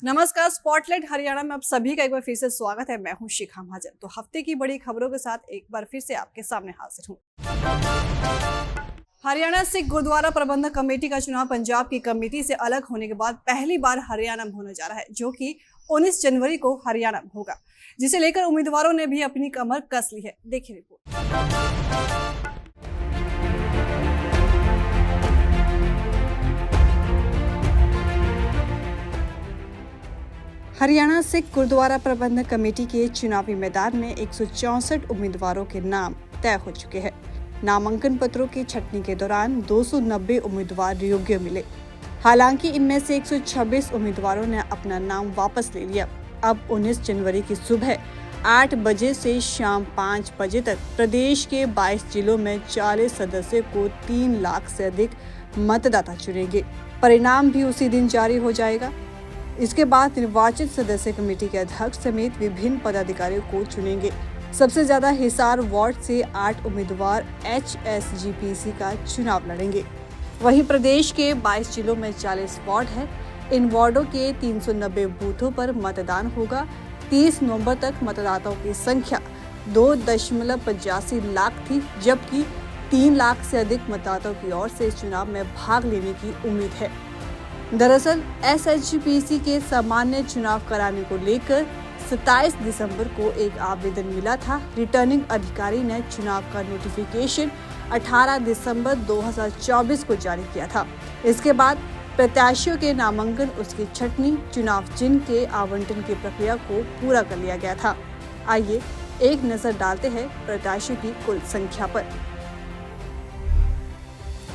नमस्कार, स्पॉटलाइट हरियाणा में आप सभी का एक बार फिर से स्वागत है। मैं हूं शिखा महाजन। तो हफ्ते की बड़ी खबरों के साथ एक बार फिर से आपके सामने हाजिर हूं। हरियाणा सिख गुरुद्वारा प्रबंधक कमेटी का चुनाव पंजाब की कमेटी से अलग होने के बाद पहली बार हरियाणा में होने जा रहा है, जो कि 19 जनवरी को हरियाणा में होगा, जिसे लेकर उम्मीदवारों ने भी अपनी कमर कस ली है। देखिए रिपोर्ट। हरियाणा सिख गुरुद्वारा प्रबंधक कमेटी के चुनावी मैदान में 164 उम्मीदवारों के नाम तय हो चुके हैं। नामांकन पत्रों की छंटनी के दौरान 290 उम्मीदवार योग्य मिले। हालांकि इनमें से 126 उम्मीदवारों ने अपना नाम वापस ले लिया। अब 19 जनवरी की सुबह 8 बजे से शाम 5 बजे तक प्रदेश के 22 जिलों में 40 सदस्यों को 3 लाख से अधिक मतदाता चुनेंगे। परिणाम भी उसी दिन जारी हो जाएगा। इसके बाद निर्वाचित सदस्य कमेटी के अध्यक्ष समेत विभिन्न पदाधिकारियों को चुनेंगे। सबसे ज्यादा हिसार वार्ड से 8 उम्मीदवार HSGPC का चुनाव लड़ेंगे। वहीं प्रदेश के 22 जिलों में 40 वार्ड है। इन वार्डों के 390 बूथों पर मतदान होगा। 30 नवंबर तक मतदाताओं की संख्या 2.85 लाख थी, जबकि 3 लाख से अधिक मतदाताओं की ओर से चुनाव में भाग लेने की उम्मीद है। दरअसल SHGPC के सामान्य चुनाव कराने को लेकर 27 दिसंबर को एक आवेदन मिला था। रिटर्निंग अधिकारी ने चुनाव का नोटिफिकेशन 18 दिसंबर 2024 को जारी किया था। इसके बाद प्रत्याशियों के नामांकन, उसकी छंटनी, चुनाव चिन्ह के आवंटन की प्रक्रिया को पूरा कर लिया गया था। आइए एक नजर डालते हैं प्रत्याशियों की कुल संख्या पर।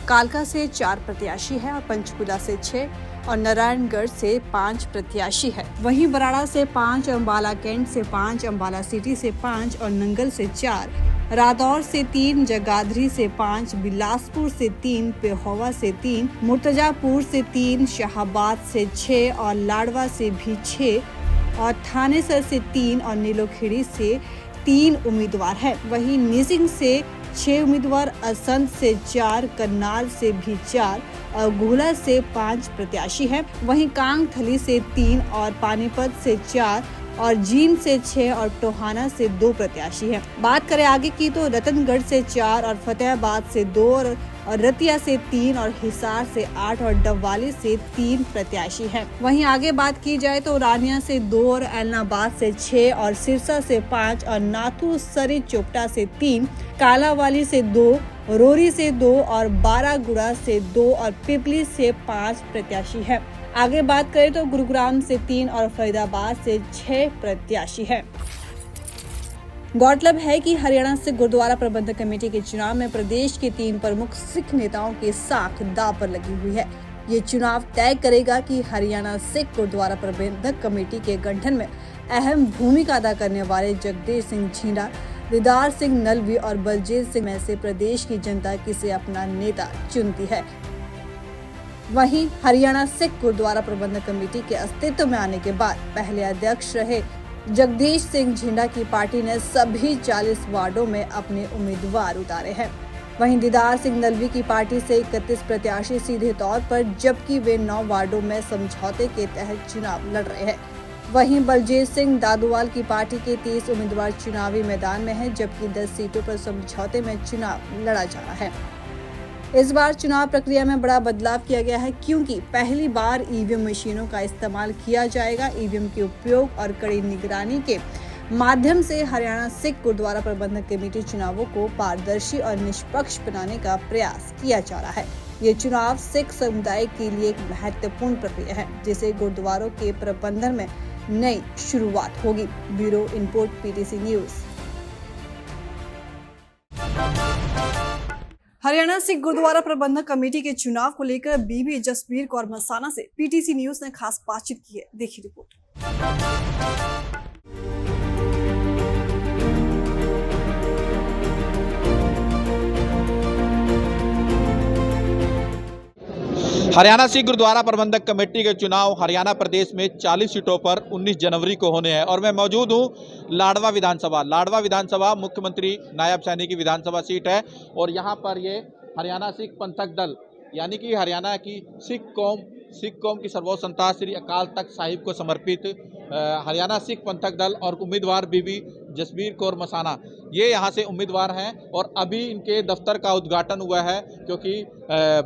कालका से 4 प्रत्याशी है और पंचकुला से 6 और नारायणगढ़ से 5 प्रत्याशी है। वहीं बराड़ा से 5, अम्बाला कैंट से 5, अम्बाला सिटी से 5 और नंगल से 4, रादौर से 3, जगाधरी से 5, बिलासपुर से 3, पेहोवा से 3, मुर्तजापुर से 3, शाहबाद से 6 और लाडवा से भी 6 और थानेसर से 3 और नीलोखेड़ी से 3 उम्मीदवार है। वहीं निसिंग से 6 उम्मीदवार, असंत से 4, करनाल से भी 4 और गुहला से 5 प्रत्याशी हैं। वहीं कांगथली से 3 और पानीपत से 4 और जींद से 6 और टोहाना से 2 प्रत्याशी हैं। बात करें आगे की तो रतनगढ़ से 4 और फतेहाबाद से 2 और रतिया से 3 और हिसार से 8 और डबवाली से 3 प्रत्याशी हैं। वहीं आगे बात की जाए तो रानिया से 2 और ऐलनाबाद से 6 और सिरसा से 5 और नाथू सरी चोपटा से 3, कालावाली से 2, रोरी से 2 और बारागुड़ा से 2 और पिपली से 5 प्रत्याशी हैं। आगे बात करें तो गुरुग्राम से 3 और फरीदाबाद से 6 प्रत्याशी हैं। गौरतलब है कि हरियाणा सिख गुरुद्वारा प्रबंधक कमेटी के चुनाव में प्रदेश के 3 प्रमुख सिख नेताओं की साख दांव पर लगी हुई है। ये चुनाव तय करेगा कि हरियाणा सिख गुरुद्वारा प्रबंधक कमेटी के गठन में अहम भूमिका अदा करने वाले जगदीश सिंह झींडा, दीदार सिंह नलवी और बलजीत सिंह में से प्रदेश की जनता किसे अपना नेता चुनती है। वहीं हरियाणा सिख गुरुद्वारा प्रबंधक कमेटी के अस्तित्व में आने के बाद पहले अध्यक्ष रहे जगदीश सिंह झींडा की पार्टी ने सभी 40 वार्डों में अपने उम्मीदवार उतारे हैं। वहीं दीदार सिंह नलवी की पार्टी से 31 प्रत्याशी सीधे तौर पर, जबकि वे 9 वार्डों में समझौते के तहत चुनाव लड़ रहे हैं। वहीं बलजीत सिंह दादुवाल की पार्टी के 30 उम्मीदवार चुनावी मैदान में हैं, जबकि 10 सीटों पर समझौते में चुनाव लड़ा जा रहा है। इस बार चुनाव प्रक्रिया में बड़ा बदलाव किया गया है, क्योंकि पहली बार ईवीएम मशीनों का इस्तेमाल किया जाएगा। ईवीएम के उपयोग और कड़ी निगरानी के माध्यम से हरियाणा सिख गुरुद्वारा प्रबंधक कमेटी चुनावों को पारदर्शी और निष्पक्ष बनाने का प्रयास किया जा रहा है। ये चुनाव सिख समुदाय के लिए एक महत्वपूर्ण प्रक्रिया है, जिसे गुरुद्वारों के प्रबंधन में नई शुरुआत होगी। Bureau input PTC news. Haryana Sikh Gurdwara Prabandhak committee के चुनाव को लेकर बीबी जसबीर कौर मसाना से PTC न्यूज ने खास बातचीत की है। देखिए रिपोर्ट। हरियाणा सिख गुरुद्वारा प्रबंधक कमेटी के चुनाव हरियाणा प्रदेश में 40 सीटों पर 19 जनवरी को होने हैं और मैं मौजूद हूं लाडवा विधानसभा मुख्यमंत्री नायब सैनी की विधानसभा सीट है और यहां पर ये हरियाणा सिख पंथक दल यानी कि हरियाणा की सिख कौम सिख कौम की सर्वोच्च संतान श्री अकाल तख्त साहिब को समर्पित हरियाणा सिख पंथक दल और उम्मीदवार बीबी जसबीर कौर मसाना ये यहाँ से उम्मीदवार हैं और अभी इनके दफ्तर का उद्घाटन हुआ है, क्योंकि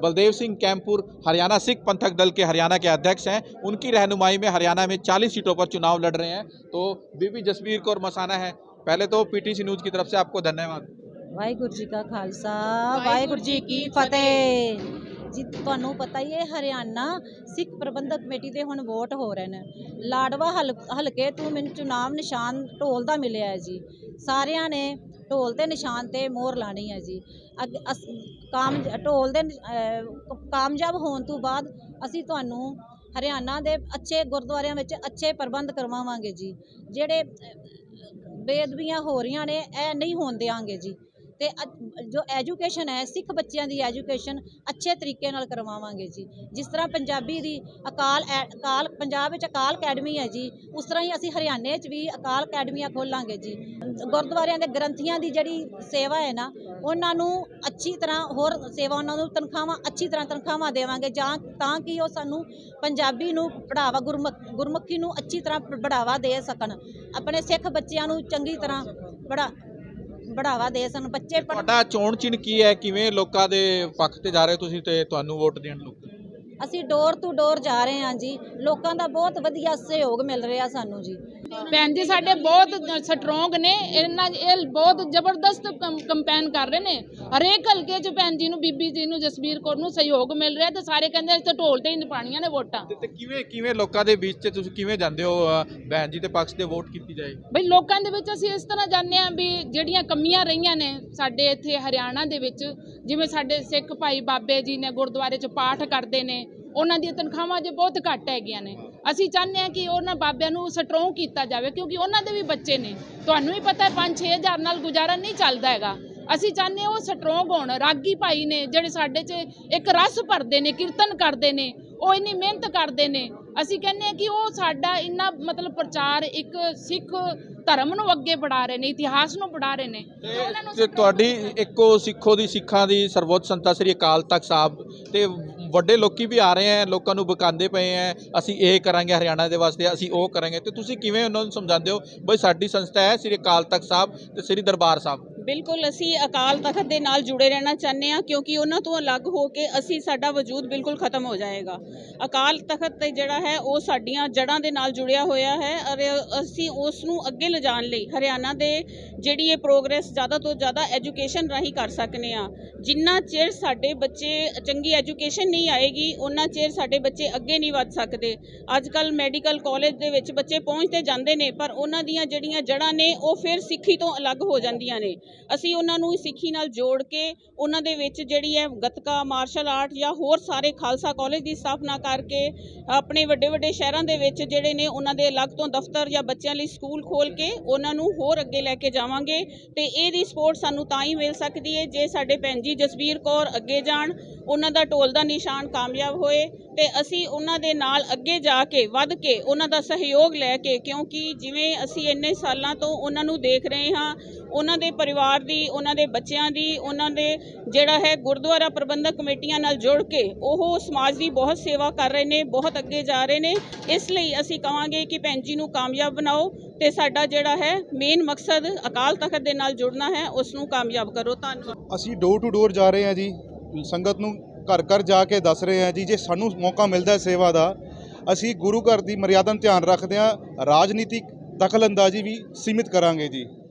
बलदेव सिंह कैंपुर हरियाणा सिख पंथक दल के हरियाणा के अध्यक्ष हैं। उनकी रहनुमाई में हरियाणा में 40 सीटों पर चुनाव लड़ रहे हैं। तो बीबी जसबीर कौर मसाना है। पहले तो पीटीसी न्यूज़ की तरफ से आपको धन्यवाद। ਵਾਹਿਗੁਰੂ ਜੀ ਕਾ ਖਾਲਸਾ ਵਾਹਿਗੁਰੂ ਜੀ ਕੀ ਫਤਿਹ ਜੀ। ਤੁਹਾਨੂੰ ਪਤਾ ਹੀ ਹੈ ਹਰਿਆਣਾ ਸਿੱਖ ਪ੍ਰਬੰਧਕ ਕਮੇਟੀ ਦੇ ਹੁਣ ਵੋਟ ਹੋ ਰਹੇ ਨੇ। ਲਾਡਵਾ ਹਲਕੇ ਤੋਂ ਮੈਨੂੰ ਚੁਣਾਵ ਨਿਸ਼ਾਨ ਢੋਲ ਦਾ ਮਿਲਿਆ ਹੈ ਜੀ। ਸਾਰਿਆਂ ਨੇ ਢੋਲ ਤੇ ਨਿਸ਼ਾਨ ਤੇ ਮੋਹਰ ਲਾਣੀ ਹੈ ਜੀ। ਢੋਲ ਦੇ ਕਾਮਯਾਬ ਹੋਣ ਤੋਂ ਬਾਅਦ ਅਸੀਂ ਤੁਹਾਨੂੰ ਹਰਿਆਣਾ ਦੇ ਅੱਛੇ ਗੁਰਦੁਆਰਿਆਂ ਵਿੱਚ ਅੱਛੇ ਪ੍ਰਬੰਧ ਕਰਵਾਵਾਂਗੇ ਜੀ। ਜਿਹੜੇ ਬੇਅਦਬੀਆਂ ਹੋ ਰਹੀਆਂ ਨੇ ਇਹ ਨਹੀਂ ਹੋਣ ਦਿਆਂਗੇ ਜੀ। ਤੇ ਜੋ ਐਜੂਕੇਸ਼ਨ ਹੈ ਸਿੱਖ ਬੱਚਿਆਂ ਦੀ ਐਜੂਕੇਸ਼ਨ ਅੱਛੇ ਤਰੀਕੇ ਨਾਲ ਕਰਵਾਵਾਂਗੇ ਜੀ। ਜਿਸ ਤਰ੍ਹਾਂ ਪੰਜਾਬੀ ਦੀ ਅਕਾਲ ਪੰਜਾਬ ਵਿੱਚ ਅਕਾਲ ਅਕੈਡਮੀ ਹੈ ਜੀ, ਉਸ ਤਰ੍ਹਾਂ ਹੀ ਅਸੀਂ ਹਰਿਆਣੇ 'ਚ ਵੀ ਅਕਾਲ ਅਕੈਡਮੀਆਂ ਖੋਲਾਂਗੇ ਜੀ। ਗੁਰਦੁਆਰਿਆਂ ਦੇ ਗ੍ਰੰਥੀਆਂ ਦੀ ਜਿਹੜੀ ਸੇਵਾ ਹੈ ਨਾ, ਉਹਨਾਂ ਨੂੰ ਅੱਛੀ ਤਰ੍ਹਾਂ ਹੋਰ ਸੇਵਾ, ਉਹਨਾਂ ਨੂੰ ਤਨਖਾਹਾਂ ਅੱਛੀ ਤਰ੍ਹਾਂ ਤਨਖਾਹਾਂ ਦੇਵਾਂਗੇ ਤਾਂ ਕਿ ਉਹ ਸਾਨੂੰ ਪੰਜਾਬੀ ਨੂੰ ਬੜਾਵਾ ਗੁਰਮੁਖੀ ਨੂੰ ਅੱਛੀ ਤਰ੍ਹਾਂ ਬੜਾਵਾ ਦੇ ਸਕਣ। ਆਪਣੇ ਸਿੱਖ ਬੱਚਿਆਂ ਨੂੰ ਚੰਗੀ ਤਰ੍ਹਾਂ बढ़ावा दे सन। बच्चे ਤੁਹਾਡਾ ਚੋਣ ਚਿੰਨ੍ਹ ਕੀ ਹੈ? ਕਿਵੇਂ ਲੋਕਾਂ ਦੇ ਪੱਖ ਤੇ ਜਾ ਰਹੇ ਤੁਸੀਂ ਤੇ ਤੁਹਾਨੂੰ ਵੋਟ ਦੇਣ ਲੋਕ? ਅਸੀਂ ਡੋਰ ਟੂ ਡੋਰ ਜਾ ਰਹੇ ਹਾਂ ਜੀ। ਲੋਕਾਂ ਦਾ ਬਹੁਤ ਵਧੀਆ ਸਹਿਯੋਗ ਮਿਲ ਰਿਹਾ ਸਾਨੂੰ ਜੀ। ਭੈਣ ਜੀ ਸਾਡੇ ਬਹੁਤ ਸਟਰੋਂਗ ਨੇ, ਇਹ ਬਹੁਤ ਜ਼ਬਰਦਸਤ ਕੰਪੇਨ ਕਰ ਰਹੇ ਨੇ। ਹਰੇਕ ਹਲਕੇ 'ਚ ਭੈਣ ਜੀ ਨੂੰ, ਬੀਬੀ ਜੀ ਨੂੰ, ਜਸਬੀਰ ਕੌਰ ਨੂੰ ਸਹਿਯੋਗ ਮਿਲ ਰਿਹਾ ਤੇ ਸਾਰੇ ਕਹਿੰਦੇ ਇੱਥੇ ਢੋਲ ਤੇ ਹੀ ਪਾਣੀਆਂ ਨੇ ਵੋਟਾਂ। ਤੇ ਕਿਵੇਂ ਲੋਕਾਂ ਦੇ ਵਿੱਚ ਤੁਸੀਂ ਕਿਵੇਂ ਜਾਂਦੇ ਹੋ ਭੈਣ ਜੀ ਦੇ ਪੱਖ ਤੇ ਵੋਟ ਕੀਤੀ ਜਾਏ? ਬਈ ਲੋਕਾਂ ਦੇ ਵਿੱਚ ਅਸੀਂ ਇਸ ਤਰ੍ਹਾਂ ਜਾਂਦੇ ਹਾਂ ਵੀ ਜਿਹੜੀਆਂ ਕਮੀਆਂ ਰਹੀਆਂ ਨੇ ਸਾਡੇ ਇੱਥੇ ਹਰਿਆਣਾ ਦੇ ਵਿੱਚ, ਜਿਵੇਂ ਸਾਡੇ ਸਿੱਖ ਭਾਈ ਬਾਬੇ ਜੀ ਨੇ ਗੁਰਦੁਆਰੇ 'ਚ ਪਾਠ ਕਰਦੇ ਨੇ, ਉਹਨਾਂ ਦੀਆਂ ਤਨਖਾਹਾਂ ਜੇ ਬਹੁਤ ਘੱਟ ਹੈਗੀਆਂ ਨੇ। ਅਸੀਂ ਚਾਹੁੰਦੇ ਹਾਂ ਕਿ ਉਹਨਾਂ ਬਾਬਿਆਂ ਨੂੰ ਸਟਰੋਂਗ ਕੀਤਾ ਜਾਵੇ, ਕਿਉਂਕਿ ਉਹਨਾਂ ਦੇ ਵੀ ਬੱਚੇ ਨੇ। ਤੁਹਾਨੂੰ ਵੀ ਪਤਾ 5-6 ਹਜ਼ਾਰ ਨਾਲ ਗੁਜ਼ਾਰਾ ਨਹੀਂ ਚੱਲਦਾ ਹੈਗਾ। ਅਸੀਂ ਚਾਹੁੰਦੇ ਉਹ ਸਟਰੋਂਗ ਹੋਣ। ਰਾਗੀ ਭਾਈ ਨੇ ਜਿਹੜੇ ਸਾਡੇ 'ਚ ਇੱਕ ਰਸ ਭਰਦੇ ਨੇ, ਕੀਰਤਨ ਕਰਦੇ ਨੇ, ਉਹ ਇੰਨੀ ਮਿਹਨਤ ਕਰਦੇ ਨੇ। ਅਸੀਂ ਕਹਿੰਦੇ ਹਾਂ ਕਿ ਉਹ ਸਾਡਾ ਇੰਨਾ ਮਤਲਬ ਪ੍ਰਚਾਰ ਇੱਕ ਸਿੱਖ ਧਰਮ ਨੂੰ ਅੱਗੇ ਵਧਾ ਰਹੇ ਨੇ, ਇਤਿਹਾਸ ਨੂੰ ਵਧਾ ਰਹੇ ਨੇ। ਤੇ ਤੁਹਾਡੀ ਇੱਕੋ ਸਿੱਖੋ ਦੀ ਸਿੱਖਾਂ ਦੀ ਸਰਵੋੱਚ ਸੰਤਾ ਸ੍ਰੀ ਅਕਾਲ ਤਖਤ ਸਾਹਿਬ ਤੇ ਵੱਡੇ ਲੋਕੀ ਵੀ ਆ ਰਹੇ ਹੈ, ਲੋਕਾਂ ਨੂੰ ਬਕਾਉਂਦੇ ਪਏ ਹੈ, ਅਸੀਂ ਇਹ ਕਰਾਂਗੇ ਹਰਿਆਣਾ ਦੇ ਵਾਸਤੇ, ਅਸੀਂ ਉਹ ਕਰਾਂਗੇ। ਤੇ ਤੁਸੀਂ ਕਿਵੇਂ ਉਹਨਾਂ ਨੂੰ ਸਮਝਾਉਂਦੇ ਹੋ ਬਈ ਸਾਡੀ ਸੰਸਥਾ ਹੈ ਸ੍ਰੀ ਅਕਾਲ ਤਖਤ ਸਾਹਿਬ ਤੇ ਸ੍ਰੀ ਦਰਬਾਰ ਸਾਹਿਬ? ਬਿਲਕੁਲ ਅਸੀਂ ਅਕਾਲ ਤਖਤ ਦੇ ਨਾਲ ਜੁੜੇ ਰਹਿਣਾ ਚਾਹੁੰਦੇ ਹਾਂ, ਕਿਉਂਕਿ ਉਹਨਾਂ ਤੋਂ ਅਲੱਗ ਹੋ ਕੇ ਸਾਡਾ ਵਜੂਦ ਬਿਲਕੁਲ ਖਤਮ ਹੋ ਜਾਏਗਾ। ਅਕਾਲ ਤਖਤ ਤੇ ਜਿਹੜਾ ਹੈ ਉਹ ਸਾਡੀਆਂ ਜੜ੍ਹਾਂ ਦੇ ਨਾਲ ਜੁੜਿਆ ਹੋਇਆ ਹੈ ਔਰ ਅਸੀਂ ਉਸ ਨੂੰ ਅੱਗੇ ਲਿਜਾਣ ਲਈ ਹਰਿਆਣਾ ਦੇ ਜਿਹੜੀ ਇਹ ਪ੍ਰੋਗਰੈਸ ਜ਼ਿਆਦਾ ਤੋਂ ਜ਼ਿਆਦਾ ਐਜੂਕੇਸ਼ਨ ਰਾਹੀਂ ਕਰ ਸਕਨੇ ਆ। ਜਿੰਨਾ ਚਿਰ ਸਾਡੇ ਬੱਚੇ ਚੰਗੀ ਐਜੂਕੇਸ਼ਨ ਨਹੀਂ ਆਏਗੀ ਉਹਨਾਂ ਚਿਰ ਸਾਡੇ ਬੱਚੇ ਅੱਗੇ ਨਹੀਂ ਵੱਧ ਸਕਦੇ। ਅੱਜ ਕੱਲ੍ਹ ਮੈਡੀਕਲ ਕਾਲਜ ਦੇ ਵਿੱਚ ਬੱਚੇ ਪਹੁੰਚ ਤੇ ਜਾਂਦੇ ਨੇ, ਪਰ ਉਹਨਾਂ ਦੀਆਂ ਜਿਹੜੀਆਂ ਜੜ੍ਹਾਂ ਨੇ ਉਹ ਫਿਰ ਸਿੱਖੀ ਤੋਂ ਅਲੱਗ ਹੋ ਜਾਂਦੀਆਂ ਨੇ। ਅਸੀਂ ਉਹਨਾਂ ਨੂੰ ਸਿੱਖੀ ਨਾਲ ਜੋੜ ਕੇ ਉਹਨਾਂ ਦੇ ਵਿੱਚ ਜਿਹੜੀ ਹੈ ਗੱਤਕਾ, ਮਾਰਸ਼ਲ ਆਰਟ ਜਾਂ ਹੋਰ ਸਾਰੇ ਖਾਲਸਾ ਕਾਲਜ ਦੀ ਸਥਾਪਨਾ ਕਰਕੇ ਆਪਣੇ ਵੱਡੇ ਸ਼ਹਿਰਾਂ ਦੇ ਵਿੱਚ ਜਿਹੜੇ ਨੇ ਉਹਨਾਂ ਦੇ ਅਲੱਗ ਤੋਂ ਦਫ਼ਤਰ ਜਾਂ ਬੱਚਿਆਂ ਲਈ ਸਕੂਲ ਖੋਲ੍ਹ ਕੇ ਉਹਨਾਂ ਨੂੰ ਹੋਰ ਅੱਗੇ ਲੈ ਕੇ ਜਾਵਾਂਗੇ। ਤੇ ਇਹਦੀ ਸਪੋਰਟ ਸਾਨੂੰ ਤਾਂ ਹੀ ਮਿਲ ਸਕਦੀ ਹੈ ਜੇ ਸਾਡੇ ਭੈਣ ਜੀ ਜਸਬੀਰ ਕੌਰ ਅੱਗੇ ਜਾਣ, ਉਹਨਾਂ ਦਾ ਢੋਲ ਦਾ ਨਿਸ਼ਾਨ ਕਾਮਯਾਬ ਹੋਏ ਤੇ ਅਸੀਂ ਉਹਨਾਂ ਦੇ ਨਾਲ ਅੱਗੇ ਜਾ ਕੇ ਵੱਧ ਕੇ ਉਹਨਾਂ ਦਾ ਸਹਿਯੋਗ ਲੈ ਕੇ, ਕਿਉਂਕਿ ਜਿਵੇਂ ਅਸੀਂ ਇੰਨੇ ਸਾਲਾਂ ਤੋਂ ਉਹਨਾਂ ਨੂੰ ਦੇਖ ਰਹੇ ਹਾਂ, ਉਹਨਾਂ ਦੇ ਪਰਿਵਾਰ ਦੀ, ਉਹਨਾਂ ਦੇ ਬੱਚਿਆਂ ਦੀ, ਉਹਨਾਂ ਦੇ ਜਿਹੜਾ ਹੈ ਗੁਰਦੁਆਰਾ ਪ੍ਰਬੰਧਕ ਕਮੇਟੀਆਂ ਨਾਲ ਜੁੜ ਕੇ ਉਹ ਸਮਾਜ ਦੀ ਬਹੁਤ ਸੇਵਾ ਕਰ ਰਹੇ ਨੇ, ਬਹੁਤ ਅੱਗੇ ਜਾ ਰਹੇ ਨੇ। ਇਸ ਲਈ ਅਸੀਂ ਕਹਾਂਗੇ ਕਿ ਭੈਣ ਜੀ ਨੂੰ ਕਾਮਯਾਬ ਬਣਾਓ ਤੇ ਸਾਡਾ ਜਿਹੜਾ ਹੈ ਮੇਨ ਮਕਸਦ ਅਕਾਲ ਤਖਤ ਦੇ ਨਾਲ ਜੁੜਨਾ ਹੈ, ਉਸ ਨੂੰ ਕਾਮਯਾਬ ਕਰੋ। ਧੰਨਵਾਦ। ਅਸੀਂ ਡੋਰ ਟੂ ਡੋਰ ਜਾ ਰਹੇ ਹਾਂ ਜੀ, ਸੰਗਤ ਨੂੰ ਘਰ ਘਰ ਜਾ ਕੇ ਦੱਸ ਰਹੇ ਹਾਂ ਜੀ। ਜੇ ਸਾਨੂੰ ਮੌਕਾ ਮਿਲਦਾ ਸੇਵਾ ਦਾ, ਅਸੀਂ ਗੁਰੂ ਘਰ ਦੀ ਮਰਿਆਦਾ ਨੂੰ ਧਿਆਨ ਰੱਖਦੇ ਹਾਂ, ਰਾਜਨੀਤਿਕ ਦਖਲਅੰਦਾਜ਼ੀ ਵੀ ਸੀਮਿਤ ਕਰਾਂਗੇ ਜੀ।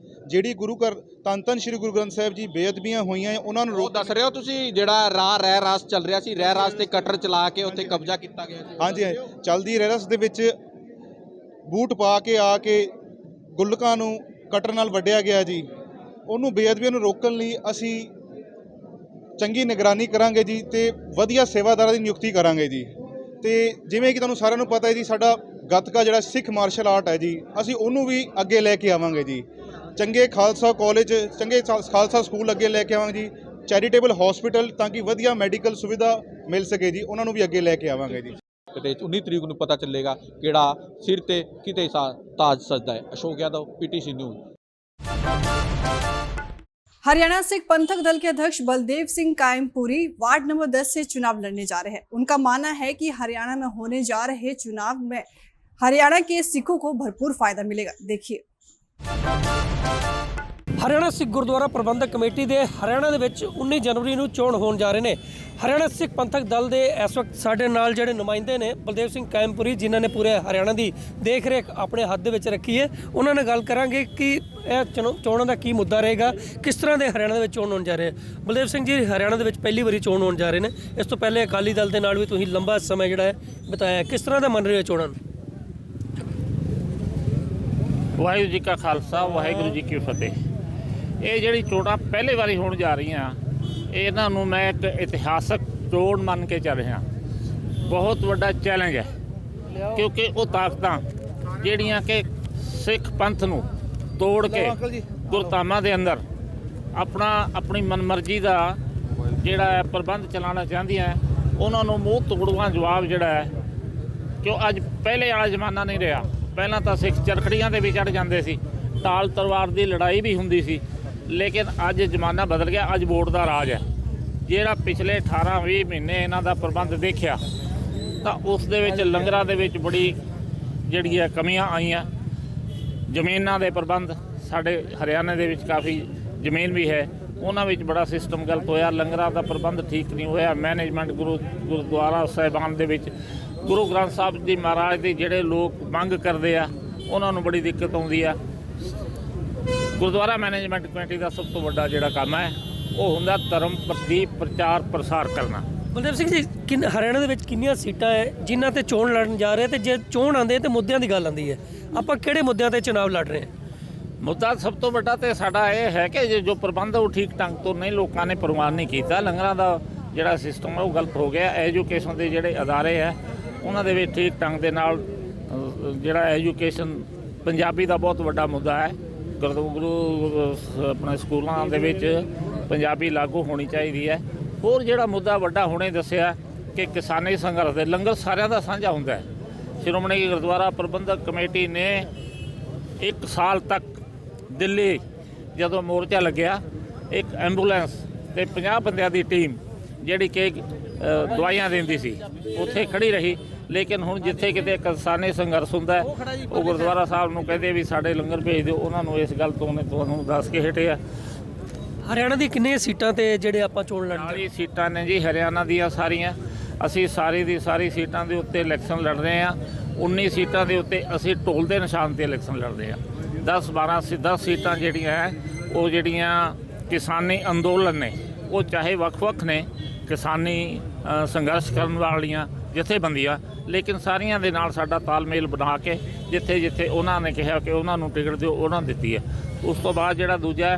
ਜਿਹੜੀ ਗੁਰੂ ਘਰ ਧੰਨ ਸ਼੍ਰੀ ਗੁਰੂ ਗ੍ਰੰਥ ਸਾਹਿਬ ਜੀ ਬੇਅਦਬੀਆਂ ਹੋਈਆਂ ਉਹਨਾਂ ਨੂੰ ਦੱਸ ਰਹੇ ਹੋ ਤੁਸੀਂ, ਜਿਹੜਾ ਰਹਿ ਰਾਸ ਚੱਲ ਰਿਹਾ ਸੀ, ਰਹਿ ਰਾਸ ਤੇ ਕਟਰ ਚਲਾ ਕੇ ਉੱਥੇ ਕਬਜ਼ਾ ਕੀਤਾ ਗਿਆ ਸੀ। ਹਾਂਜੀ, ਚੱਲਦੀ ਰਹਿ ਰਾਸ ਦੇ ਵਿੱਚ ਬੂਟ ਪਾ ਕੇ ਆ ਕੇ ਗੁਲਕਾਂ ਨੂੰ ਕਟਰ ਨਾਲ ਵੱਢਿਆ ਗਿਆ ਜੀ। ਉਹਨੂੰ ਬੇਅਦਬੀਆਂ ਨੂੰ ਰੋਕਣ ਲਈ ਅਸੀਂ ਚੰਗੀ ਨਿਗਰਾਨੀ ਕਰਾਂਗੇ ਜੀ ਤੇ ਵਧੀਆ ਸੇਵਾਦਾਰਾਂ ਦੀ ਨਿਯੁਕਤੀ ਕਰਾਂਗੇ ਜੀ। ਤੇ ਜਿਵੇਂ ਕਿ ਤੁਹਾਨੂੰ ਸਾਰਿਆਂ ਨੂੰ ਪਤਾ ਹੈ ਜੀ, ਸਾਡਾ ਗੱਤਕਾ ਜਿਹੜਾ ਸਿੱਖ ਮਾਰਸ਼ਲ ਆਰਟ ਹੈ ਜੀ, ਅਸੀਂ ਉਹਨੂੰ ਵੀ ਅੱਗੇ ਲੈ ਕੇ ਆਵਾਂਗੇ ਜੀ। ਚੰਗੇ ਖਾਲਸਾ ਕਾਲਜ, ਚੰਗੇ ਖਾਲਸਾ ਸਕੂਲ ਅੱਗੇ ਲੈ ਕੇ ਆਵਾਂਗੇ ਜੀ। ਚੈਰੀਟੇਬਲ ਹਸਪੀਟਲ ਤਾਂ ਕਿ ਵਧੀਆ ਮੈਡੀਕਲ ਸੁਵਿਧਾ ਮਿਲ ਸਕੇ ਜੀ, ਉਹਨਾਂ ਨੂੰ ਵੀ ਅੱਗੇ ਲੈ ਕੇ ਆਵਾਂਗੇ ਜੀ। ਤੇ 19 ਤਰੀਕ ਨੂੰ ਪਤਾ ਚੱਲੇਗਾ ਕਿਹੜਾ ਸਿਰ ਤੇ ਕਿਤੇ ਤਾਜ ਸਜਦਾ ਹੈ। Ashok Yadav, PTC news. हरियाणा सिख पंथक दल के अध्यक्ष बलदेव सिंह कायमपुरी वार्ड नंबर 10 से चुनाव लड़ने जा रहे हैं। उनका मानना है कि हरियाणा में होने जा रहे चुनाव में हरियाणा के सिखों को भरपूर फायदा मिलेगा। देखिए। हरियाणा सिख गुरुद्वारा प्रबंधक कमेटी ਦੇ ਹਰਿਆਣਾ ਦੇ ਵਿੱਚ 19 ਜਨਵਰੀ ਨੂੰ ਚੋਣ ਹੋਣ ਜਾ ਰਹੇ ਨੇ। ਹਰਿਆਣਾ ਸਿੱਖ ਪੰਥਕ ਦਲ ਦੇ ਇਸ ਵਕਤ ਸਾਡੇ ਨਾਲ ਜਿਹੜੇ ਨੁਮਾਇੰਦੇ ਨੇ ਬਲਦੇਵ ਸਿੰਘ ਕਾਇਮਪੁਰੀ, ਜਿਨ੍ਹਾਂ ਨੇ ਪੂਰੇ ਹਰਿਆਣਾ ਦੀ ਦੇਖ ਰੇਖ ਆਪਣੇ ਹੱਥ ਦੇ ਵਿੱਚ ਰੱਖੀ ਹੈ। ਉਹਨਾਂ ਨਾਲ ਗੱਲ ਕਰਾਂਗੇ ਕਿ ਇਹ ਚੋਣਾਂ ਦਾ ਕੀ ਮੁੱਦਾ ਰਹੇਗਾ, ਕਿਸ ਤਰ੍ਹਾਂ ਦੇ ਹਰਿਆਣਾ ਦੇ ਵਿੱਚ ਚੋਣ ਹੋਣ ਜਾ ਰਹੇ। ਬਲਦੇਵ ਸਿੰਘ ਜੀ, ਹਰਿਆਣਾ ਦੇ ਵਿੱਚ ਪਹਿਲੀ ਵਾਰੀ ਚੋਣ ਹੋਣ ਜਾ ਰਹੇ ਨੇ। ਇਸ ਤੋਂ ਪਹਿਲੇ ਅਕਾਲੀ ਦਲ ਦੇ ਨਾਲ ਵੀ ਤੁਸੀਂ ਲੰਬਾ ਸਮਾਂ ਜਿਹੜਾ ਹੈ ਬਿਤਾਇਆ, ਕਿਸ ਤਰ੍ਹਾਂ ਦਾ ਮੰਨ ਰਹੇ ਹੋ ਚੋਣਾਂ ਨੂੰ? ਵਾਹਿਗੁਰੂ ਜੀ ਕਾ ਖਾਲਸਾ, ਵਾਹਿਗੁਰੂ ਜੀ ਕੀ ਫਤਿਹ। ਇਹ ਜਿਹੜੀ ਚੋਣਾਂ ਪਹਿਲੀ ਵਾਰੀ ਹੋਣ ਜਾ ਰਹੀਆਂ, ਇਹਨਾਂ ਨੂੰ ਮੈਂ ਇੱਕ ਇਤਿਹਾਸਕ ਚੋਣ ਮੰਨ ਕੇ ਚੱਲ ਰਿਹਾ। ਬਹੁਤ ਵੱਡਾ ਚੈਲੰਜ ਹੈ, ਕਿਉਂਕਿ ਉਹ ਤਾਕਤਾਂ ਜਿਹੜੀਆਂ ਕਿ ਸਿੱਖ ਪੰਥ ਨੂੰ ਤੋੜ ਕੇ ਗੁਰਧਾਮਾਂ ਦੇ ਅੰਦਰ ਆਪਣੀ ਮਨਮਰਜ਼ੀ ਦਾ ਜਿਹੜਾ ਹੈ ਪ੍ਰਬੰਧ ਚਲਾਉਣਾ ਚਾਹੁੰਦੀਆਂ, ਉਹਨਾਂ ਨੂੰ ਮੂੰਹ ਤੋੜਵਾਂ ਜਵਾਬ ਜਿਹੜਾ ਹੈ, ਕਿਉਂ ਅੱਜ ਪਹਿਲੇ ਵਾਲਾ ਜ਼ਮਾਨਾ ਨਹੀਂ ਰਿਹਾ। ਪਹਿਲਾਂ ਤਾਂ ਸਿੱਖ ਚਰਖੜੀਆਂ ਦੇ ਵੀ ਚੜ੍ਹ ਜਾਂਦੇ ਸੀ, ਢਾਲ ਤਲਵਾਰ ਦੀ ਲੜਾਈ ਵੀ ਹੁੰਦੀ ਸੀ, ਲੇਕਿਨ ਅੱਜ ਜ਼ਮਾਨਾ ਬਦਲ ਗਿਆ। ਅੱਜ ਵੋਟ ਦਾ ਰਾਜ ਹੈ। ਜਿਹੜਾ ਪਿਛਲੇ 18-20 ਮਹੀਨੇ ਇਹਨਾਂ ਦਾ ਪ੍ਰਬੰਧ ਦੇਖਿਆ ਤਾਂ ਉਸ ਦੇ ਵਿੱਚ ਲੰਗਰਾਂ ਦੇ ਵਿੱਚ ਬੜੀ ਜਿਹੜੀ ਹੈ ਕਮੀਆਂ ਆਈਆਂ। ਜ਼ਮੀਨਾਂ ਦੇ ਪ੍ਰਬੰਧ, ਸਾਡੇ ਹਰਿਆਣੇ ਦੇ ਵਿੱਚ ਕਾਫੀ ਜ਼ਮੀਨ ਵੀ ਹੈ, ਉਹਨਾਂ ਵਿੱਚ ਬੜਾ ਸਿਸਟਮ ਗਲਤ ਹੋਇਆ। ਲੰਗਰਾਂ ਦਾ ਪ੍ਰਬੰਧ ਠੀਕ ਨਹੀਂ ਹੋਇਆ। ਮੈਨੇਜਮੈਂਟ ਗੁਰਦੁਆਰਾ ਸਾਹਿਬਾਨ ਦੇ ਵਿੱਚ ਗੁਰੂ ਗ੍ਰੰਥ ਸਾਹਿਬ ਜੀ ਮਹਾਰਾਜ ਦੇ ਜਿਹੜੇ ਲੋਕ ਮੰਗ ਕਰਦੇ ਆ, ਉਹਨਾਂ ਨੂੰ ਬੜੀ ਦਿੱਕਤ ਆਉਂਦੀ ਆ। ਗੁਰਦੁਆਰਾ ਮੈਨੇਜਮੈਂਟ ਕਮੇਟੀ ਦਾ ਸਭ ਤੋਂ ਵੱਡਾ ਜਿਹੜਾ ਕੰਮ ਹੈ ਉਹ ਹੁੰਦਾ ਧਰਮ ਦੀ ਪ੍ਰਚਾਰ ਪ੍ਰਸਾਰ ਕਰਨਾ। ਬਲਦੇਵ ਸਿੰਘ ਜੀ, ਹਰਿਆਣਾ ਦੇ ਵਿੱਚ ਕਿੰਨੀਆਂ ਸੀਟਾਂ ਹੈ ਜਿਨ੍ਹਾਂ ਤੇ ਚੋਣ ਲੜਨ ਜਾ ਰਹੇ, ਤੇ ਜੇ ਚੋਣ ਆਉਂਦੇ ਤੇ ਮੁੱਦਿਆਂ ਦੀ ਗੱਲ ਆਉਂਦੀ ਹੈ, ਆਪਾਂ ਕਿਹੜੇ ਮੁੱਦਿਆਂ ਤੇ ਚੁਣਾਵ ਲੜ ਰਹੇ ਹਾਂ? ਮੁੱਦਾ ਸਭ ਤੋਂ ਵੱਡਾ ਤੇ ਸਾਡਾ ਇਹ ਹੈ ਕਿ ਜੋ ਪ੍ਰਬੰਧ ਉਹ ਠੀਕ ਢੰਗ ਤੋਂ ਨਹੀਂ, ਲੋਕਾਂ ਨੇ ਪ੍ਰਵਾਨ ਨਹੀਂ ਕੀਤਾ। ਲੰਗਰਾਂ ਦਾ ਜਿਹੜਾ ਸਿਸਟਮ ਹੈ ਉਹ ਗਲਤ ਹੋ ਗਿਆ। ਐਜੂਕੇਸ਼ਨ ਦੇ ਜਿਹੜੇ ਅਦਾਰੇ ਹੈ ਉਹਨਾਂ ਦੇ ਵਿੱਚ ਠੀਕ ਢੰਗ ਦੇ ਨਾਲ ਜਿਹੜਾ ਐਜੂਕੇਸ਼ਨ, ਪੰਜਾਬੀ ਦਾ ਬਹੁਤ ਵੱਡਾ ਮੁੱਦਾ ਹੈ। ਆਪਣੇ ਸਕੂਲਾਂ ਦੇ ਵਿੱਚ ਪੰਜਾਬੀ ਲਾਗੂ ਹੋਣੀ ਚਾਹੀਦੀ ਹੈ। ਹੋਰ ਜਿਹੜਾ ਮੁੱਦਾ ਵੱਡਾ ਹੁਣੇ ਦੱਸਿਆ ਕਿ ਕਿਸਾਨੀ ਸੰਘਰਸ਼ ਦੇ ਲੰਗਰ ਸਾਰਿਆਂ ਦਾ ਸਾਂਝਾ ਹੁੰਦਾ ਹੈ। ਸ਼੍ਰੋਮਣੀ ਗੁਰਦੁਆਰਾ ਪ੍ਰਬੰਧਕ ਕਮੇਟੀ ਨੇ 1 ਸਾਲ ਤੱਕ ਦਿੱਲੀ ਜਦੋਂ ਮੋਰਚਾ ਲੱਗਿਆ, ਇੱਕ ਐਂਬੂਲੈਂਸ ਤੇ 50 ਬੰਦਿਆਂ ਦੀ ਟੀਮ ਜਿਹੜੀ ਕਿ ਦਵਾਈਆਂ ਦਿੰਦੀ ਸੀ ਉੱਥੇ ਖੜੀ ਰਹੀ। ਲੇਕਿਨ ਹੁਣ ਜਿੱਥੇ ਕਿਤੇ ਕਿਸਾਨੀ ਸੰਘਰਸ਼ ਹੁੰਦਾ ਹੈ, ਉਹ ਗੁਰਦੁਆਰਾ ਸਾਹਿਬ ਨੂੰ ਕਹਿੰਦੇ ਵੀ ਸਾਡੇ ਲੰਗਰ ਭੇਜ ਦਿਓ। ਉਹਨਾਂ ਨੂੰ ਇਸ ਗੱਲ ਤੋਂ ਨੇ ਤੁਹਾਨੂੰ ਦੱਸ ਕੇ ਹਟੇ ਆ। ਹਰਿਆਣਾ ਦੀ ਕਿੰਨੀਆਂ ਸੀਟਾਂ ਤੇ ਜਿਹੜੇ ਆਪਾਂ ਚੋਣ ਲੜਦੇ? 40 ਸੀਟਾਂ ਨੇ ਜੀ ਹਰਿਆਣਾ ਦੀਆਂ ਸਾਰੀਆਂ। ਅਸੀਂ ਸਾਰੀ ਦੀ ਸਾਰੀ ਸੀਟਾਂ ਦੇ ਉੱਤੇ ਇਲੈਕਸ਼ਨ ਲੜ ਰਹੇ ਹਾਂ। 19 ਸੀਟਾਂ ਦੇ ਉੱਤੇ ਅਸੀਂ ਢੋਲ ਦੇ ਨਿਸ਼ਾਨ ਤੇ ਇਲੈਕਸ਼ਨ ਲੜਦੇ ਹਾਂ। 10 ਸੀਟਾਂ ਜਿਹੜੀਆਂ ਹੈ ਉਹ ਜਿਹੜੀਆਂ ਕਿਸਾਨੀ ਅੰਦੋਲਨ ਨੇ, ਉਹ ਚਾਹੇ ਵੱਖ-ਵੱਖ ਨੇ, ਕਿਸਾਨੀ ਸੰਘਰਸ਼ ਕਰਨ ਵਾਲੀਆਂ ਜਥੇਬੰਦੀਆਂ, ਲੇਕਿਨ ਸਾਰੀਆਂ ਦੇ ਨਾਲ ਸਾਡਾ ਤਾਲਮੇਲ ਬਣਾ ਕੇ ਜਿੱਥੇ ਜਿੱਥੇ ਉਹਨਾਂ ਨੇ ਕਿਹਾ ਕਿ ਉਹਨਾਂ ਨੂੰ ਟਿਕਟ ਦਿਓ, ਉਹਨਾਂ ਦਿੱਤੀ ਹੈ। ਉਸ ਤੋਂ ਬਾਅਦ ਜਿਹੜਾ ਦੂਜਾ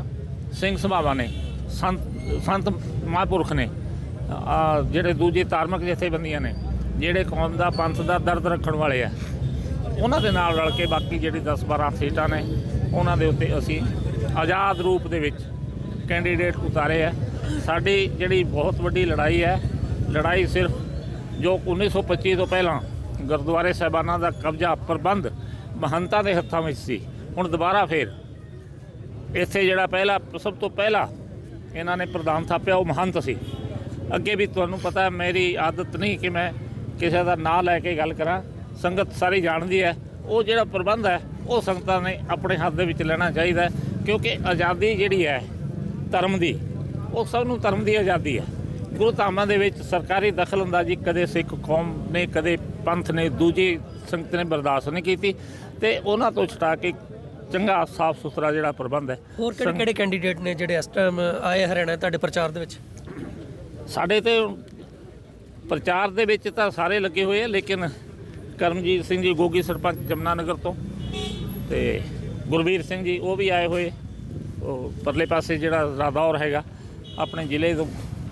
ਸਿੰਘ ਸਭਾਵਾਂ ਨੇ, ਸੰਤ ਮਹਾਂਪੁਰਖ ਨੇ, ਜਿਹੜੇ ਦੂਜੇ ਧਾਰਮਿਕ ਜਥੇਬੰਦੀਆਂ ਨੇ, ਜਿਹੜੇ ਕੌਮ ਦਾ ਪੰਥ ਦਾ ਦਰਦ ਰੱਖਣ ਵਾਲੇ ਆ, ਉਹਨਾਂ ਦੇ ਨਾਲ ਰਲ ਕੇ ਬਾਕੀ ਜਿਹੜੀ 10-12 ਸੀਟਾਂ ਨੇ ਉਹਨਾਂ ਦੇ ਉੱਤੇ ਅਸੀਂ ਆਜ਼ਾਦ ਰੂਪ ਦੇ ਵਿੱਚ ਕੈਂਡੀਡੇਟ ਉਤਾਰੇ ਆ। ਸਾਡੀ ਜਿਹੜੀ ਬਹੁਤ ਵੱਡੀ ਲੜਾਈ ਹੈ, ਲੜਾਈ ਸਿਰਫ ਜੋ 1925 ਤੋਂ ਪਹਿਲਾਂ ਗੁਰਦੁਆਰੇ ਸਾਹਿਬਾਨਾਂ ਦਾ ਕਬਜ਼ਾ ਪ੍ਰਬੰਧ ਮਹੰਤਾਂ ਦੇ ਹੱਥਾਂ ਵਿੱਚ ਸੀ, ਹੁਣ ਦੁਬਾਰਾ ਫੇਰ ਇੱਥੇ ਜਿਹੜਾ ਸਭ ਤੋਂ ਪਹਿਲਾ ਇਹਨਾਂ ਨੇ ਪ੍ਰਧਾਨ ਥਾਪਿਆ ਉਹ ਮਹੰਤ ਸੀ। ਅੱਗੇ ਵੀ ਤੁਹਾਨੂੰ ਪਤਾ, ਮੇਰੀ ਆਦਤ ਨਹੀਂ ਕਿ ਮੈਂ ਕਿਸੇ ਦਾ ਨਾਂ ਲੈ ਕੇ ਗੱਲ ਕਰਾਂ, ਸੰਗਤ ਸਾਰੀ ਜਾਣਦੀ ਹੈ। ਉਹ ਜਿਹੜਾ ਪ੍ਰਬੰਧ ਹੈ ਉਹ ਸੰਗਤਾਂ ਨੇ ਆਪਣੇ ਹੱਥ ਦੇ ਵਿੱਚ ਲੈਣਾ ਚਾਹੀਦਾ, ਕਿਉਂਕਿ ਆਜ਼ਾਦੀ ਜਿਹੜੀ ਹੈ ਧਰਮ ਦੀ, ਉਹ ਸਭ ਨੂੰ ਧਰਮ ਦੀ ਆਜ਼ਾਦੀ ਹੈ। ਗੁਰੂ ਧਾਮਾਂ ਦੇ ਵਿੱਚ ਸਰਕਾਰੀ ਦਖਲਅੰਦਾਜ਼ੀ ਕਦੇ ਸਿੱਖ ਕੌਮ ਨੇ, ਕਦੇ ਪੰਥ ਨੇ, ਦੂਜੀ ਸੰਗਤ ਨੇ ਬਰਦਾਸ਼ਤ ਨਹੀਂ ਕੀਤੀ, ਤੇ ਉਹਨਾਂ ਤੋਂ ਛੁਡਾ ਕੇ ਚੰਗਾ ਸਾਫ ਸੁਥਰਾ ਜਿਹੜਾ ਪ੍ਰਬੰਧ ਹੈ। ਹੋਰ ਕਿਹੜੇ ਕੈਂਡੀਡੇਟ ਨੇ ਜਿਹੜੇ ਇਸ ਟਾਈਮ ਆਏ ਹਰਿਆਣਾ ਤੁਹਾਡੇ ਪ੍ਰਚਾਰ ਦੇ ਵਿੱਚ? ਸਾਡੇ ਤੇ ਪ੍ਰਚਾਰ ਦੇ ਵਿੱਚ ਤਾਂ ਸਾਰੇ ਲੱਗੇ ਹੋਏ ਆ, ਲੇਕਿਨ ਕਰਮਜੀਤ ਸਿੰਘ ਜੀ ਗੋਗੀ ਸਰਪੰਚ ਜਮਨਾ ਨਗਰ ਤੋਂ, ਤੇ ਗੁਰਬੀਰ ਸਿੰਘ ਜੀ ਉਹ ਵੀ ਆਏ ਹੋਏ, ਉਹ ਪਰਲੇ ਪਾਸੇ ਜਿਹੜਾ ਰਾਦੌਰ ਹੈਗਾ ਆਪਣੇ ਜ਼ਿਲ੍ਹੇ ਤੋਂ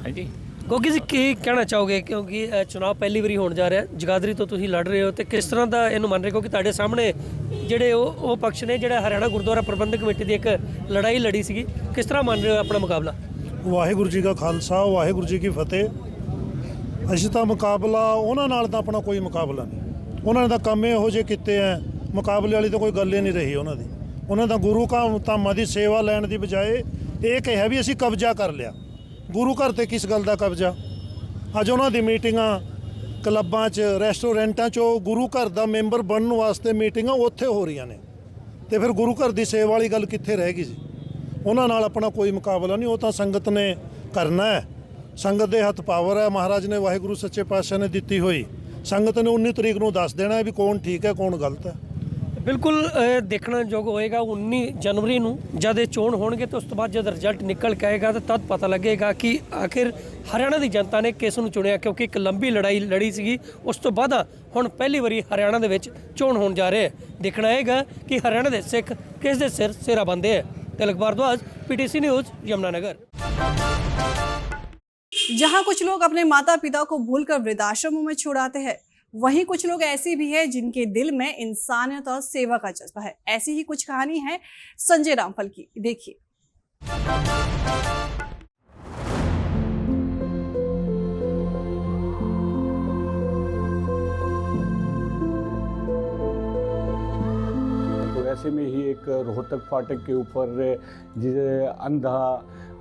ਹੈ ਜੀ। ਗੋਗੀ ਜੀ, ਕੀ ਕਹਿਣਾ ਚਾਹੋਗੇ, ਕਿਉਂਕਿ ਇਹ ਚੁਣਾਵ ਪਹਿਲੀ ਵਾਰੀ ਹੋਣ ਜਾ ਰਿਹਾ, ਜਗਾਦਰੀ ਤੋਂ ਤੁਸੀਂ ਲੜ ਰਹੇ ਹੋ, ਤੇ ਕਿਸ ਤਰ੍ਹਾਂ ਦਾ ਇਹਨੂੰ ਮੰਨ ਰਹੇ ਹੋ? ਕਿਉਂਕਿ ਤੁਹਾਡੇ ਸਾਹਮਣੇ ਜਿਹੜੇ ਉਹ ਪਕਸ਼ ਨੇ ਜਿਹੜਾ ਹਰਿਆਣਾ ਗੁਰਦੁਆਰਾ ਪ੍ਰਬੰਧਕ ਕਮੇਟੀ ਦੀ ਇੱਕ ਲੜਾਈ ਲੜੀ ਸੀਗੀ, ਕਿਸ ਤਰ੍ਹਾਂ ਮੰਨ ਰਹੇ ਹੋ ਆਪਣਾ ਮੁਕਾਬਲਾ? ਵਾਹਿਗੁਰੂ ਜੀ ਕਾ ਖਾਲਸਾ, ਵਾਹਿਗੁਰੂ ਜੀ ਕੀ ਫਤਿਹ। ਅਸੀਂ ਤਾਂ ਮੁਕਾਬਲਾ ਉਹਨਾਂ ਨਾਲ ਤਾਂ ਆਪਣਾ ਕੋਈ ਮੁਕਾਬਲਾ ਨਹੀਂ। ਉਹਨਾਂ ਨੇ ਤਾਂ ਕੰਮ ਇਹੋ ਜਿਹੇ ਕੀਤੇ ਹੈ, ਮੁਕਾਬਲੇ ਵਾਲੀ ਤਾਂ ਕੋਈ ਗੱਲ ਹੀ ਨਹੀਂ ਰਹੀ ਉਹਨਾਂ ਦੀ। ਉਹਨਾਂ ਦਾ ਗੁਰੂ ਧਾਮਾਂ ਦੀ ਸੇਵਾ ਲੈਣ ਦੀ ਬਜਾਏ ਇਹ ਕਿਹਾ ਵੀ ਅਸੀਂ ਕਬਜ਼ਾ ਕਰ ਲਿਆ। ਗੁਰੂ ਘਰ ਤੇ ਕਿਸ ਗੱਲ ਦਾ ਕਬਜ਼ਾ? ਅੱਜ ਉਹਨਾਂ ਦੀ ਮੀਟਿੰਗਾਂ ਕਲੱਬਾਂ 'ਚ, ਰੈਸਟੋਰੈਂਟਾਂ 'ਚ ਗੁਰੂ ਘਰ ਦਾ ਮੈਂਬਰ ਬਣਨ ਵਾਸਤੇ ਮੀਟਿੰਗਾਂ ਉੱਥੇ ਹੋ ਰਹੀਆਂ ਨੇ, ਤੇ ਫਿਰ ਗੁਰੂ ਘਰ ਦੀ ਸੇਵਾ ਵਾਲੀ ਗੱਲ ਕਿੱਥੇ ਰਹਿ ਗਈ ਜੀ? ਉਹਨਾਂ ਨਾਲ ਆਪਣਾ ਕੋਈ ਮੁਕਾਬਲਾ ਨਹੀਂ, ਉਹ ਤਾਂ ਸੰਗਤ ਨੇ ਕਰਨਾ ਹੈ। ਸੰਗਤ ਦੇ ਹੱਥ ਪਾਵਰ ਹੈ, ਮਹਾਰਾਜ ਨੇ ਵਾਹਿਗੁਰੂ ਸੱਚੇ ਪਾਤਸ਼ਾਹ ਨੇ ਦਿੱਤੀ ਹੋਈ। ਸੰਗਤ ਨੇ 19 ਤਰੀਕ ਨੂੰ ਦੱਸ ਦੇਣਾ ਹੈ ਵੀ ਕੌਣ ਠੀਕ ਹੈ ਕੌਣ ਗਲਤ ਹੈ। ਬਿਲਕੁਲ ਦੇਖਣ ਯੋਗ ਹੋਏਗਾ 19 ਜਨਵਰੀ ਨੂੰ ਜਦ ਇਹ ਚੋਣ ਹੋਣਗੇ ਤੇ ਉਸ ਤੋਂ ਬਾਅਦ ਜਦ ਰਿਜ਼ਲਟ ਨਿਕਲ ਕੇ ਆਏਗਾ ਤਾਂ ਤਦ ਪਤਾ ਲੱਗੇਗਾ ਕਿ ਆਖਿਰ ਹਰਿਆਣਾ ਦੀ ਜਨਤਾ ਨੇ ਕਿਸ ਨੂੰ ਚੁਣਿਆ, ਕਿਉਂਕਿ ਇੱਕ ਲੰਬੀ ਲੜਾਈ ਲੜੀ ਸੀਗੀ। ਉਸ ਤੋਂ ਬਾਅਦ ਹੁਣ ਪਹਿਲੀ ਵਾਰੀ ਹਰਿਆਣਾ ਦੇ ਵਿੱਚ ਚੋਣ ਹੋਣ ਜਾ ਰਿਹਾ ਹੈ। ਦੇਖਣਾ ਆਏਗਾ ਕਿ ਹਰਿਆਣਾ ਦੇ ਸਿੱਖ ਕਿਸ ਦੇ ਸਿਰ ਸਿਰਾ ਬੰਦੇ ਹੈ। तिलक भारद्वाज, PTC न्यूज, यमुनानगर। जहां कुछ लोग अपने माता पिता को भूलकर वृद्धाश्रमों में छोड़ आते हैं, वहीं कुछ लोग ऐसे भी हैं जिनके दिल में इंसानियत और सेवा का जज्बा है। ऐसी ही कुछ कहानी है संजय रामफल की, देखिए। ऐसे में ही एक रोहतक फाटक के ऊपर जिसे अंधा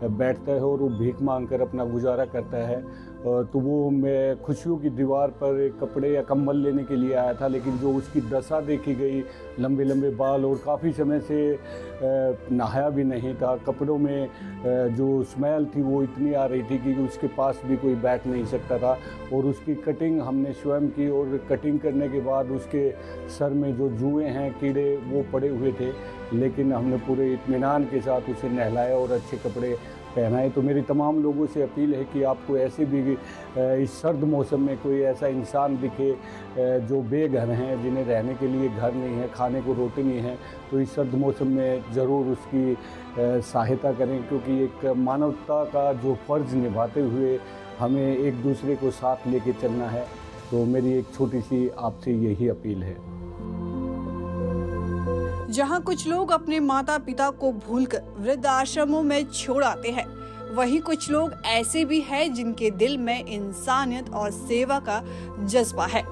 बैठता है और वो भीख मांगकर अपना गुजारा करता है, तो वो मैं खुशियों की दीवार पर कपड़े या कंबल लेने के लिए आया था, लेकिन जो उसकी दशा देखी गई, लंबे लंबे बाल और काफ़ी समय से नहाया भी नहीं था, कपड़ों में जो स्मेल थी वो इतनी आ रही थी कि उसके पास भी कोई बैठ नहीं सकता था। और उसकी कटिंग हमने स्वयं की, और कटिंग करने के बाद उसके सर में जो जुएँ हैं, कीड़े, वो पड़े हुए थे, लेकिन हमने पूरे इत्मीनान के साथ उसे नहलाया और अच्छे कपड़े पहनाए। तो मेरी तमाम लोगों से अपील है कि आपको ऐसे भी इस सर्द मौसम में कोई ऐसा इंसान दिखे जो बेघर हैं, जिन्हें रहने के लिए घर नहीं है, खाने को रोटी नहीं है, तो इस सर्द मौसम में ज़रूर उसकी सहायता करें, क्योंकि एक मानवता का जो फ़र्ज़ निभाते हुए हमें एक दूसरे को साथ लेके चलना है। तो मेरी एक छोटी सी आपसे यही अपील है। जहां कुछ लोग अपने माता पिता को भूलकर वृद्ध आश्रमों में छोड़ आते हैं, वहीं कुछ लोग ऐसे भी हैं जिनके दिल में इंसानियत और सेवा का जज्बा है।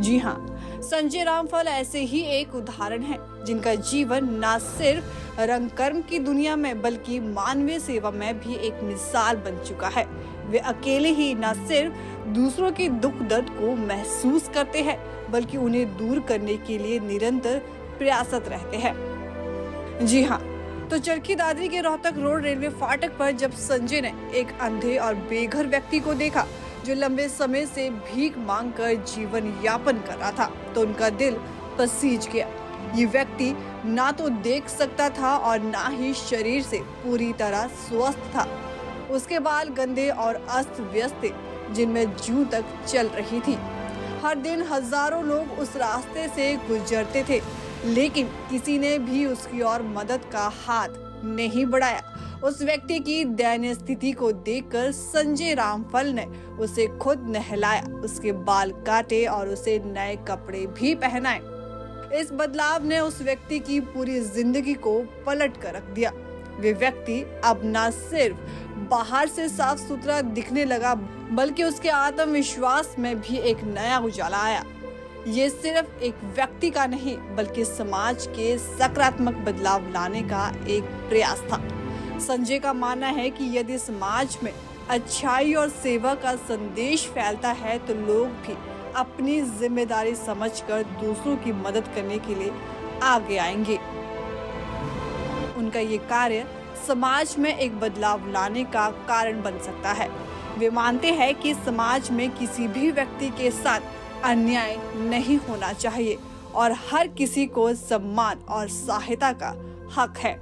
जी हाँ, संजय रामफल ऐसे ही एक उदाहरण है जिनका जीवन न सिर्फ रंग कर्म की दुनिया में बल्कि मानवीय सेवा में भी एक मिसाल बन चुका है। वे अकेले ही न सिर्फ दूसरों के दुख दर्द को महसूस करते हैं, बल्कि उन्हें दूर करने के लिए निरंतर प्रयासरत रहते हैं। जी हाँ, तो चरखी दादरी के रोहतक रोड रेलवे फाटक पर जब संजय ने एक अंधे और बेघर व्यक्ति को देखा जो लंबे समय से भीख मांगकर जीवन यापन कर रहा था, तो उनका दिल पसीज गया। ये व्यक्ति ना तो देख सकता था और ना ही शरीर से पूरी तरह स्वस्थ था। उसके बाल गंदे और अस्त व्यस्त थे, जिनमें जूं तक चल रही थी। हर दिन हजारों लोग उस रास्ते से गुजरते थे, लेकिन किसी ने भी उसकी ओर मदद का हाथ नहीं बढ़ाया। उस व्यक्ति की दयनीय स्थिति को देखकर संजय रामफल ने उसे खुद नहलाया, उसके बाल काटे और उसे नए कपड़े भी पहनाए। इस बदलाव ने उस व्यक्ति की पूरी जिंदगी को पलट कर रख दिया। वे व्यक्ति अब न सिर्फ बाहर से साफ सुथरा दिखने लगा, बल्कि उसके आत्मविश्वास में भी एक नया उजाला आया। ये सिर्फ एक व्यक्ति का नहीं, बल्कि समाज के सकारात्मक बदलाव लाने का एक प्रयास था। संजय का मानना है कि यदि समाज में अच्छाई और सेवा का संदेश फैलता है, तो लोग भी अपनी जिम्मेदारी समझकर दूसरों की मदद करने के लिए आगे आएंगे। उनका ये कार्य समाज में एक बदलाव लाने का कारण बन सकता है। वे मानते हैं कि समाज में किसी भी व्यक्ति के साथ अन्याय नहीं होना चाहिए और हर किसी को सम्मान और सहायता का हक है।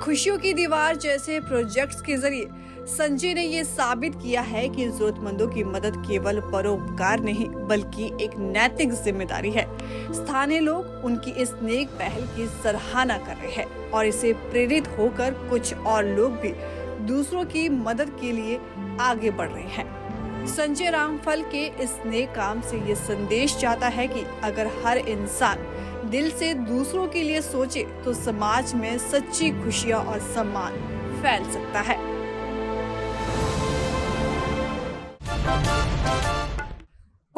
खुशियों की दीवार जैसे प्रोजेक्ट्स के जरिए संजय ने ये साबित किया है कि जरूरतमंदों की मदद केवल परोपकार नहीं, बल्कि एक नैतिक जिम्मेदारी है। स्थानीय लोग उनकी इस नेक पहल की सराहना कर रहे हैं और इसे प्रेरित होकर कुछ और लोग भी दूसरों की मदद के लिए आगे बढ़ रहे हैं। संजय रामफल के इस नेक काम से ये संदेश जाता है कि अगर हर इंसान दिल से दूसरों के लिए सोचे, तो समाज में सच्ची खुशियां और सम्मान फैल सकता है।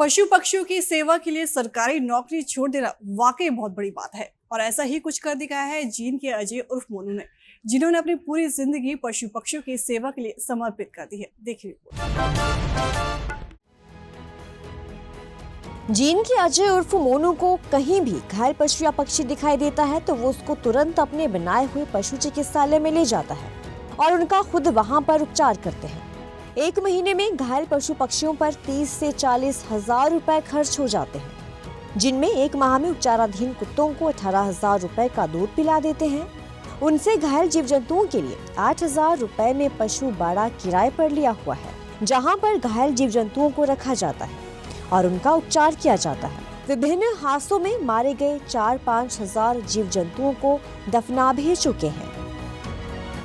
पशु पक्षियों की सेवा के लिए सरकारी नौकरी छोड़ देना वाकई बहुत बड़ी बात है और ऐसा ही कुछ कर दिखाया है जींद के अजय उर्फ मोनू ने, जिन्होंने अपनी पूरी जिंदगी पशु पक्षियों की सेवा के लिए समर्पित कर दी है। देखिए रिपोर्ट। जींद के अजय उर्फ मोनू को कहीं भी घायल पशु या पक्षी दिखाई देता है तो वो उसको तुरंत अपने बनाए हुए पशु चिकित्सालय में ले जाता है और उनका खुद वहां पर उपचार करते हैं। एक महीने में घायल पशु पक्षियों पर 30 से 40 हजार रुपए खर्च हो जाते हैं, जिनमें एक माह में उपचाराधीन कुत्तों को 18,000 रुपए का दूध पिला देते हैं। उनसे घायल जीव जंतुओं के लिए 8,000 रुपए में पशु बाड़ा किराए पर लिया हुआ है, जहां पर घायल जीव जंतुओं को रखा जाता है और उनका उपचार किया जाता है। विभिन्न हादसों में मारे गए 4-5 हजार जीव जंतुओं को दफना भी चुके हैं,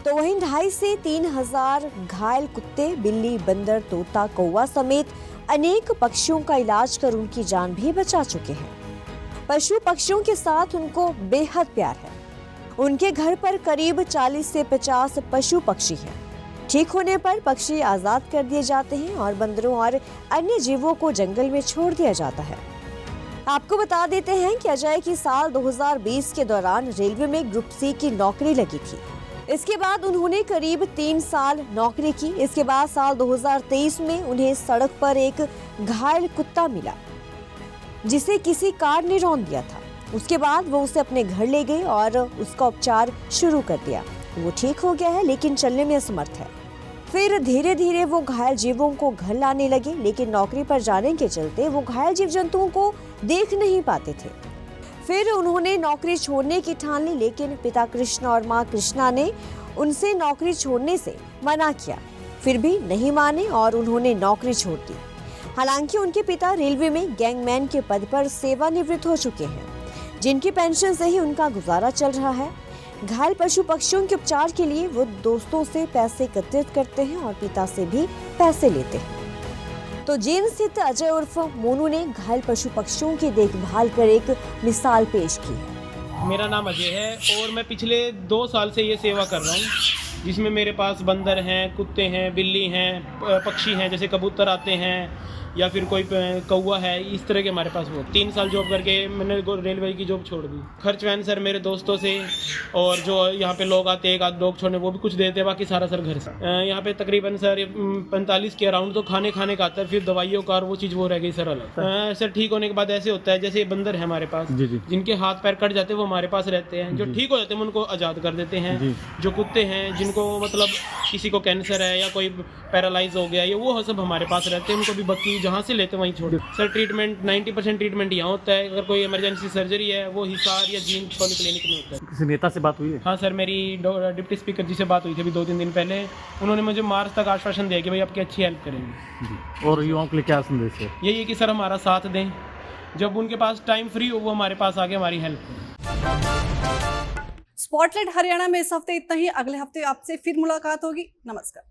तो वहीं 2,500 से 3,000 घायल कुत्ते, बिल्ली, बंदर, तोता, कौवा समेत अनेक पक्षियों का इलाज कर उनकी जान भी बचा चुके हैं। पशु पक्षियों के साथ उनको बेहद प्यार है। उनके घर पर करीब 40 से 50 पशु पक्षी हैं। ठीक होने पर पक्षी आजाद कर दिए जाते हैं और बंदरों और अन्य जीवों को जंगल में छोड़ दिया जाता है। आपको बता देते हैं कि अजय की साल 2020 के दौरान रेलवे में ग्रुप सी की नौकरी लगी थी। इसके बाद उन्होंने करीब 3 साल नौकरी की। इसके बाद साल 2023 में उन्हें सड़क पर एक घायल कुत्ता मिला, जिसे किसी कार ने रौंद दिया था। उसके बाद वो उसे अपने घर ले गए और उसका उपचार शुरू कर दिया। वो ठीक हो गया है, लेकिन चलने में असमर्थ है। फिर धीरे धीरे वो घायल जीवों को घर लाने लगे, लेकिन नौकरी पर जाने के चलते वो घायल जीव जंतुओं को देख नहीं पाते थे। फिर उन्होंने नौकरी छोड़ने की ठान ली, लेकिन पिता कृष्ण और माँ कृष्णा ने उनसे नौकरी छोड़ने से मना किया। फिर भी नहीं माने और उन्होंने नौकरी छोड़ दी। हालांकि उनके पिता रेलवे में गैंगमैन के पद पर सेवानिवृत्त हो चुके हैं, जिनकी पेंशन से ही उनका गुजारा चल रहा है। घायल पशु पक्षियों के उपचार के लिए वो दोस्तों से पैसे एकत्रित करते हैं और पिता से भी पैसे लेते हैं। तो जींद स्थित अजय उर्फ मोनू ने घायल पशु पक्षियों की देखभाल कर एक मिसाल पेश की है। मेरा नाम अजय है और मैं पिछले 2 साल से ये सेवा कर रहा हूँ, जिसमें मेरे पास बंदर हैं, कुत्ते हैं, बिल्ली हैं, पक्षी हैं, जैसे कबूतर आते हैं या फिर कोई कौवा है। इस तरह के हमारे पास वो 3 साल जॉब करके मैंने रेलवे की जॉब छोड़ दी। खर्च वैन सर मेरे दोस्तों से, और जो यहाँ पे लोग आते हैं एक आध डॉग छोड़ने, वो भी कुछ देते हैं, बाकी सारा सर घर से। यहाँ पे तकरीबन सर 45 के अराउंड तो खाने का आता है, फिर दवाइयों का और वो चीज़ वो रह गई सर अलग। सर ठीक होने के बाद ऐसे होता है, जैसे बंदर है हमारे पास, जिनके हाथ पैर कट जाते हैं वो हमारे पास रहते हैं। जो ठीक हो जाते हैं उनको आज़ाद कर देते हैं। जो कुत्ते हैं जिनको मतलब किसी को कैंसर है या कोई पैरालाइज हो गया, ये वो सब हमारे पास रहते हैं। उनको भी बाकी जहाँ से लेते हैं वहीं छोड़। सर ट्रीटमेंट 90% ट्रीटमेंट यहाँ होता है। अगर कोई इमरजेंसी सर्जरी है वो हिसार या जींद पॉलीक्लिनिक में होता है। किसी नेता से बात हुई है? हाँ सर, मेरी डिप्टी स्पीकर जी से बात हुई थी अभी 2-3 दिन पहले। उन्होंने मुझे मार्च तक आश्वासन दिया कि भाई आपकी अच्छी हेल्प करेंगे। और युवाओं के लिए क्या संदेश है? यही है कि सर हमारा साथ दें, जब उनके पास टाइम फ्री हो वो हमारे पास आके हमारी हेल्प करें। स्पॉटलाइट हरियाणा में इस हफ्ते इतना ही। अगले हफ्ते आपसे फिर मुलाकात होगी। नमस्कार।